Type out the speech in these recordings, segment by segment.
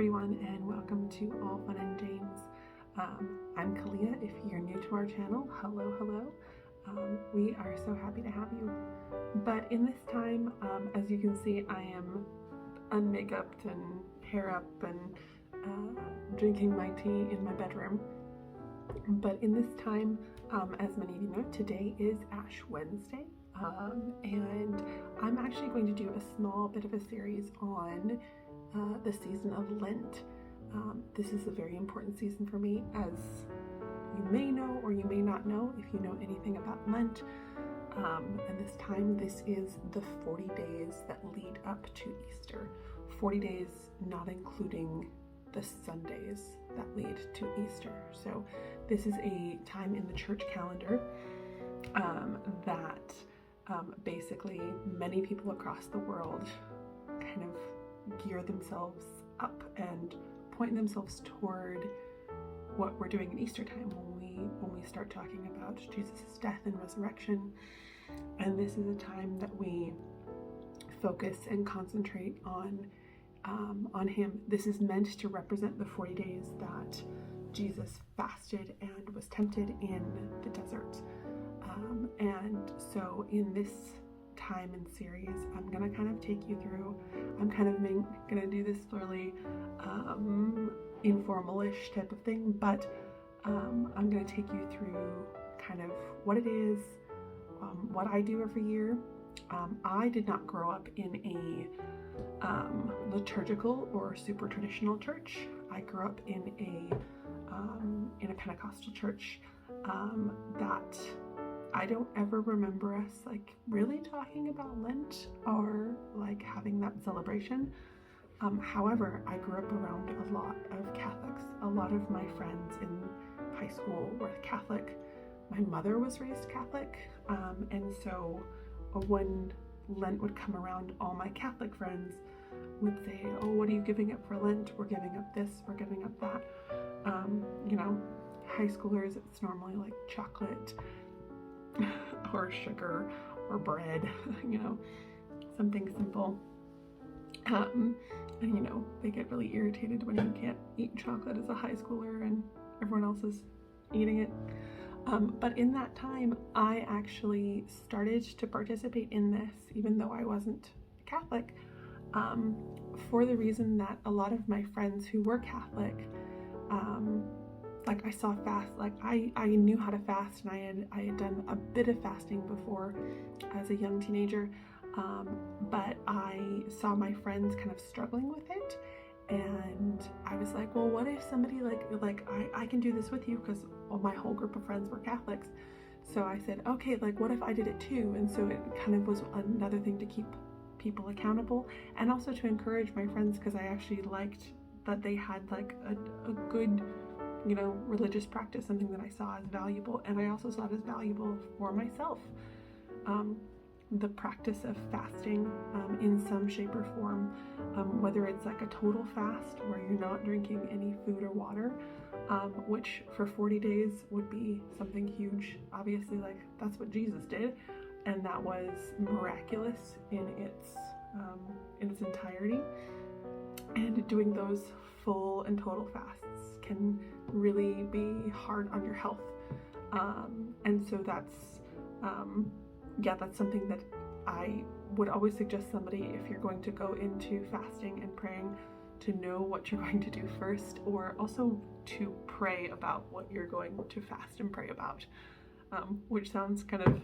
everyone, and welcome to All Fun and James. I'm Kalia. If you're new to our channel, hello. We are so happy to have you. But in this time, as you can see, I am unmakeuped and hair up and drinking my tea in my bedroom. But in this time, as many of you know, today is Ash Wednesday. And I'm actually going to do a small bit of a series on the season of Lent. This is a very important season for me, as you may know or you may not know if you know anything about Lent. And this is the 40 days that lead up to Easter. 40 days not including the Sundays that lead to Easter. So this is a time in the church calendar that basically many people across the world kind of gear themselves up and point themselves toward what we're doing in Easter time when we start talking about Jesus' death and resurrection. And this is a time that we focus and concentrate on him. This is meant to represent the 40 days that Jesus fasted and was tempted in the desert. And so in this time and series, I'm gonna kind of take you through, I'm kind of gonna do this fairly informal-ish type of thing, but I'm gonna take you through kind of what it is, what I do every year. I did not grow up in a liturgical or super traditional church. I grew up in a Pentecostal church that I don't ever remember us like really talking about Lent or like having that celebration. However, I grew up around a lot of Catholics. A lot of my friends in high school were Catholic. My mother was raised Catholic, and so when Lent would come around, all my Catholic friends would say, "Oh, what are you giving up for Lent? We're giving up this, we're giving up that." High schoolers, it's normally like chocolate or sugar or bread, something simple. And they get really irritated when you can't eat chocolate as a high schooler and everyone else is eating it. But in that time, I actually started to participate in this, even though I wasn't Catholic, for the reason that a lot of my friends who were Catholic, I saw fast, I knew how to fast, and I had done a bit of fasting before as a young teenager, but I saw my friends kind of struggling with it, and I was like, well, what if somebody I can do this with you, because my whole group of friends were Catholics. So I said, okay, what if I did it too? And so it kind of was another thing to keep people accountable, and also to encourage my friends, because I actually liked that they had a good religious practice, something that I saw as valuable, and I also saw it as valuable for myself. The practice of fasting in some shape or form, whether it's like a total fast where you're not drinking any food or water, which for 40 days would be something huge. Obviously, that's what Jesus did, and that was miraculous in its entirety. And doing those full and total fasts can really be hard on your health, and so that's something that I would always suggest somebody, if you're going to go into fasting and praying, to know what you're going to do first, or also to pray about what you're going to fast and pray about, which sounds kind of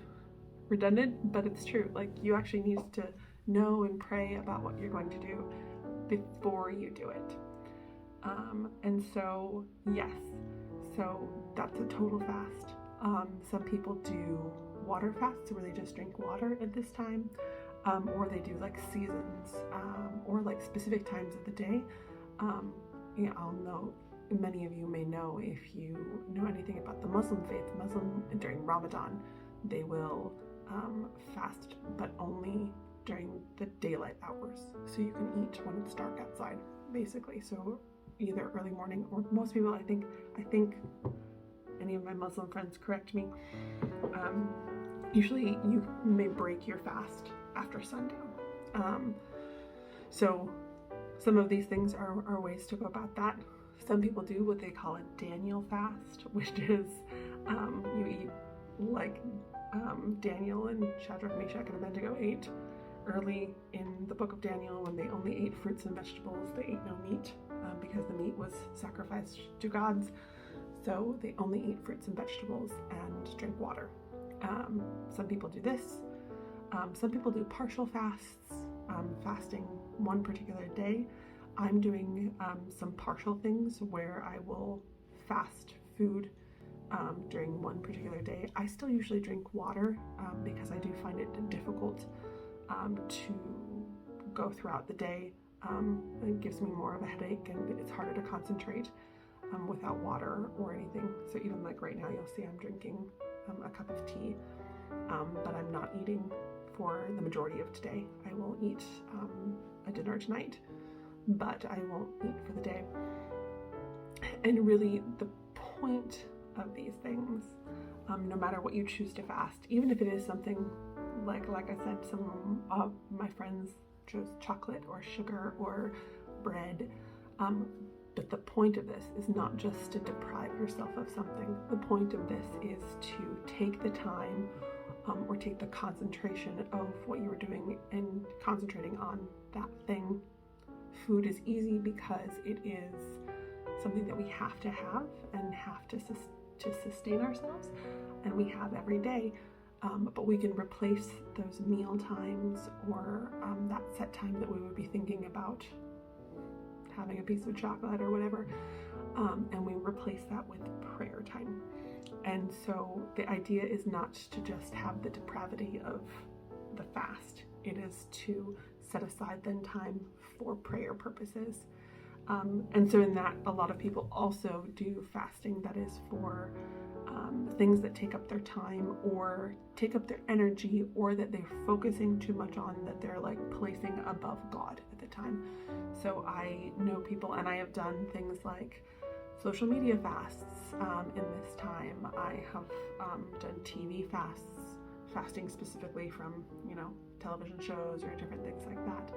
redundant, but it's true. You actually need to know and pray about what you're going to do before you do it. And so, yes, so that's a total fast. Some people do water fasts where they just drink water at this time, or they do seasons, or specific times of the day. I'll know, many of you may know, if you know anything about the Muslim faith, during Ramadan, they will fast, but only during the daylight hours. So you can eat when it's dark outside, basically. So either early morning, or most people, I think any of my Muslim friends correct me, usually you may break your fast after sundown. So Some of these things are ways to go about that. Some people do what they call a Daniel fast, which is you eat like Daniel and Shadrach, Meshach, and Abednego ate early in the book of Daniel, when they only ate fruits and vegetables. They ate no meat because the meat was sacrificed to gods. So they only ate fruits and vegetables and drank water. Some people do this. Some people do partial fasts, fasting one particular day. I'm doing some partial things where I will fast food during one particular day. I still usually drink water because I do find it difficult to go throughout the day. It gives me more of a headache, and it's harder to concentrate without water or anything. So even like right now, you'll see I'm drinking a cup of tea, but I'm not eating for the majority of today. I will eat a dinner tonight, but I won't eat for the day. And really the point of these things, no matter what you choose to fast, even if it is something like I said, some of my friends chose chocolate or sugar or bread, but the point of this is not just to deprive yourself of something. The point of this is to take the time or take the concentration of what you were doing and concentrating on that thing. Food is easy because it is something that we have to have and have to sustain ourselves, and we have every day. But we can replace those meal times or that set time that we would be thinking about having a piece of chocolate or whatever, and we replace that with prayer time. And so the idea is not to just have the depravity of the fast. It is to set aside then time for prayer purposes. And so in that, a lot of people also do fasting that is for things that take up their time or take up their energy, or that they're focusing too much on, that they're like placing above God at the time. So I know people, and I have done things like social media fasts in this time. I have done TV fasts, fasting specifically from, television shows or different things like that.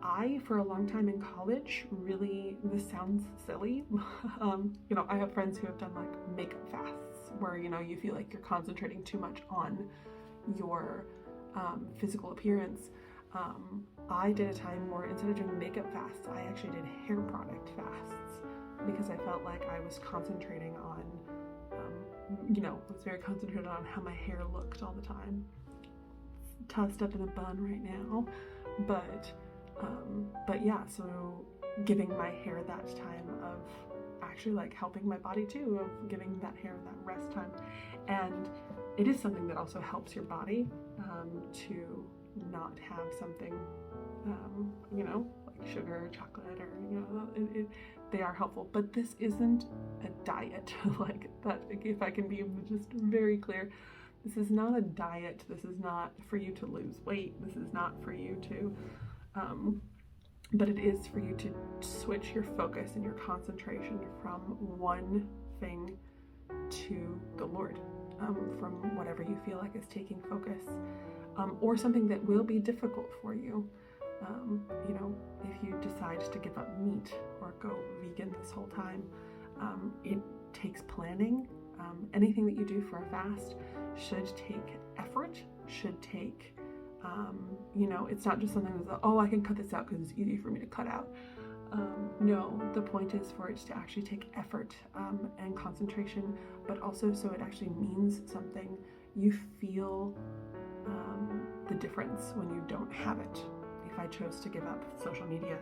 I, for a long time in college, really, this sounds silly, I have friends who have done like makeup fasts where, you feel like you're concentrating too much on your physical appearance. I did a time where instead of doing makeup fasts, I actually did hair product fasts because I felt like I was concentrating on, I was very concentrated on how my hair looked all the time. It's tossed up in a bun right now, but yeah, so giving my hair that time of actually like helping my body too, of giving that hair that rest time. And it is something that also helps your body to not have something, like sugar or chocolate or, they are helpful, but this isn't a diet. Like that, if I can be just very clear, this is not a diet. This is not for you to lose weight. This is not for you to, but it is for you to switch your focus and your concentration from one thing to the Lord, from whatever you feel like is taking focus, or something that will be difficult for you. If you decide to give up meat or go vegan this whole time, it takes planning. Anything that you do for a fast should take effort, should take, it's not just something that's like, oh, I can cut this out because it's easy for me to cut out. No, the point is for it to actually take effort and concentration, but also so it actually means something. You feel the difference when you don't have it. If I chose to give up social media,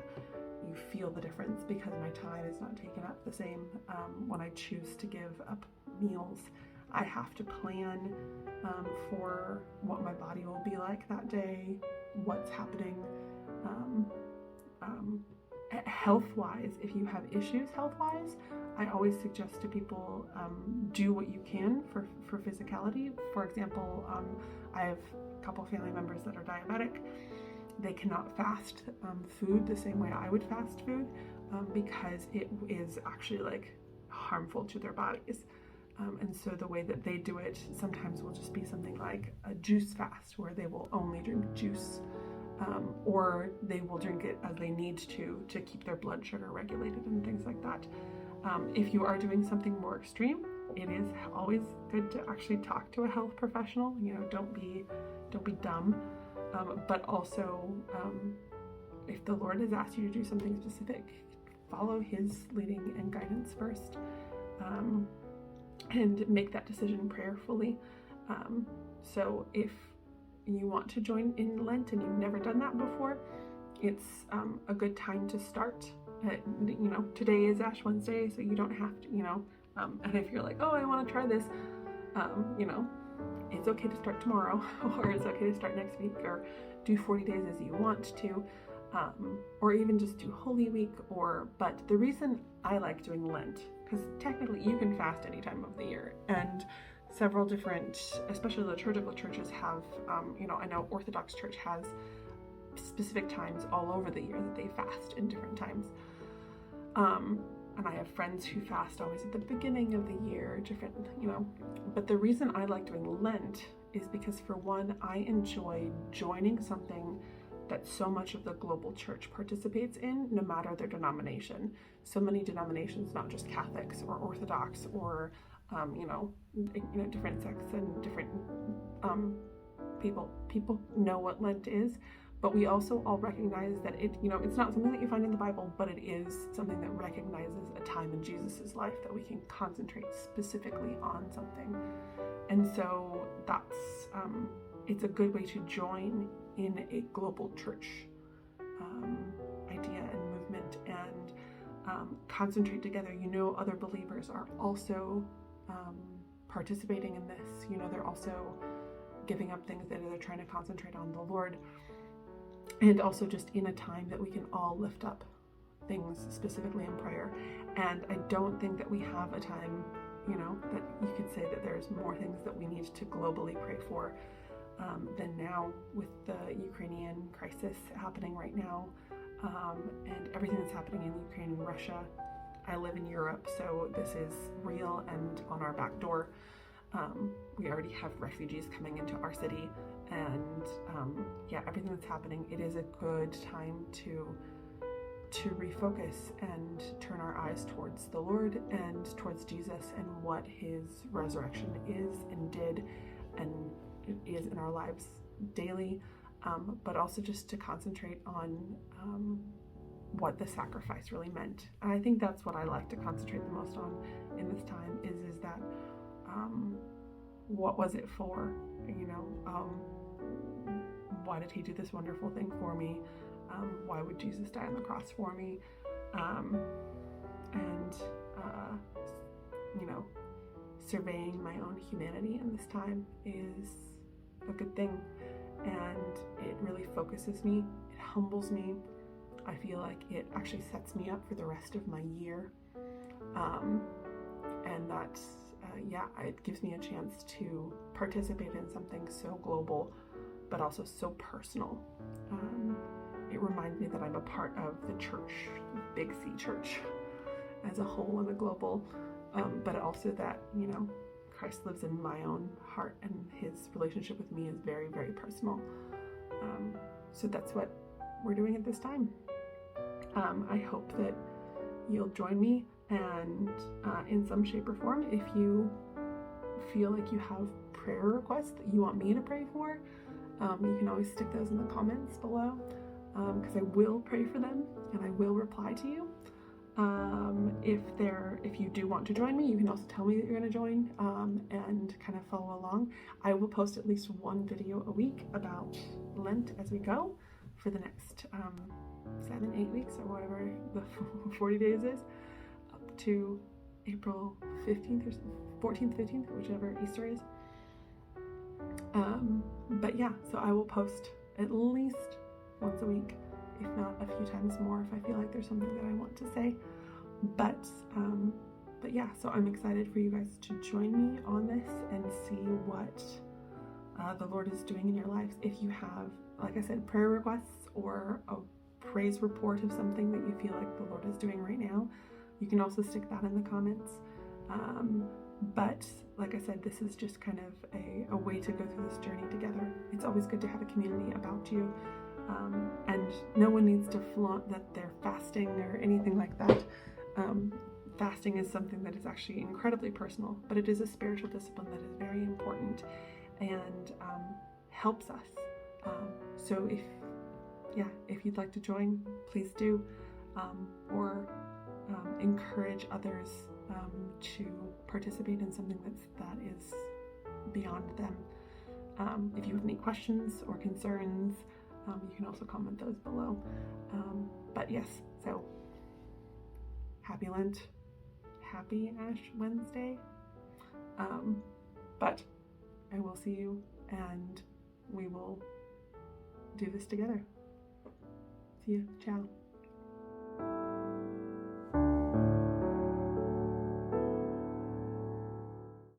you feel the difference because my time is not taken up the same. When I choose to give up meals, I have to plan for what my body will be like that day, what's happening. Health-wise, if you have issues health-wise, I always suggest to people do what you can for physicality. For example, I have a couple family members that are diabetic. They cannot fast food the same way I would fast food because it is actually like harmful to their bodies. And so the way that they do it sometimes will just be something like a juice fast, where they will only drink juice or they will drink it as they need to keep their blood sugar regulated and things like that. If you are doing something more extreme, it is always good to actually talk to a health professional. Don't be dumb, but also if the Lord has asked you to do something specific, follow his leading and guidance first, and make that decision prayerfully. So if you want to join in Lent and you've never done that before, it's a good time to start. Today is Ash Wednesday, so you don't have to, and if you're like, oh, I want to try this, it's okay to start tomorrow, or it's okay to start next week, or do 40 days as you want to, or even just do Holy Week. But the reason I like doing Lent, because technically you can fast any time of the year, and several different, especially liturgical churches have, I know Orthodox Church has specific times all over the year that they fast in different times. And I have friends who fast always at the beginning of the year, different, but the reason I like doing Lent is because, for one, I enjoy joining something that so much of the global church participates in, no matter their denomination. So many denominations, not just Catholics or Orthodox or different sects and different people know what Lent is, but we also all recognize that it's not something that you find in the Bible, but it is something that recognizes a time in Jesus's life that we can concentrate specifically on something. And so that's it's a good way to join in a global church idea and movement, and concentrate together. Other believers are also participating in this. They're also giving up things that they're trying to concentrate on the Lord, and also just in a time that we can all lift up things specifically in prayer. And I don't think that we have a time, that you could say that there's more things that we need to globally pray for than now, with the Ukrainian crisis happening right now, and everything that's happening in Ukraine and Russia. I live in Europe, so this is real and on our back door. We already have refugees coming into our city, and everything that's happening, it is a good time to refocus and turn our eyes towards the Lord and towards Jesus and what his resurrection is and did and it is in our lives daily, but also just to concentrate on what the sacrifice really meant. And I think that's what I like to concentrate the most on in this time is that what was it for? Why did he do this wonderful thing for me? Why would Jesus die on the cross for me? Surveying my own humanity in this time is a good thing, and it really focuses me, it humbles me. I feel like it actually sets me up for the rest of my year, and that's it gives me a chance to participate in something so global but also so personal. It reminds me that I'm a part of the church, Big C Church as a whole and a global, but also that Christ lives in my own heart, and his relationship with me is very, very personal. So that's what we're doing at this time. I hope that you'll join me, and in some shape or form, if you feel like you have prayer requests that you want me to pray for, you can always stick those in the comments below, because I will pray for them and I will reply to you. If you do want to join me, you can also tell me that you're going to join, and kind of follow along. I will post at least one video a week about Lent as we go for the next 7-8 weeks, or whatever the 40 days is, up to April 15th or 14th, 15th, whichever Easter is. But yeah, so I will post at least once a week, if not a few times more, if I feel like there's something that I want to say. But yeah, so I'm excited for you guys to join me on this and see what the Lord is doing in your lives. If you have, like I said, prayer requests or a praise report of something that you feel like the Lord is doing right now, you can also stick that in the comments. But like I said, this is just kind of a way to go through this journey together. It's always good to have a community about you, And no one needs to flaunt that they're fasting or anything like that. Fasting is something that is actually incredibly personal, but it is a spiritual discipline that is very important and helps us. So if you'd like to join, please do, or encourage others to participate in something that is beyond them. If you have any questions or concerns, you can also comment those below. But yes, so happy Lent, happy Ash Wednesday. But I will see you, and we will do this together. See you. Ciao.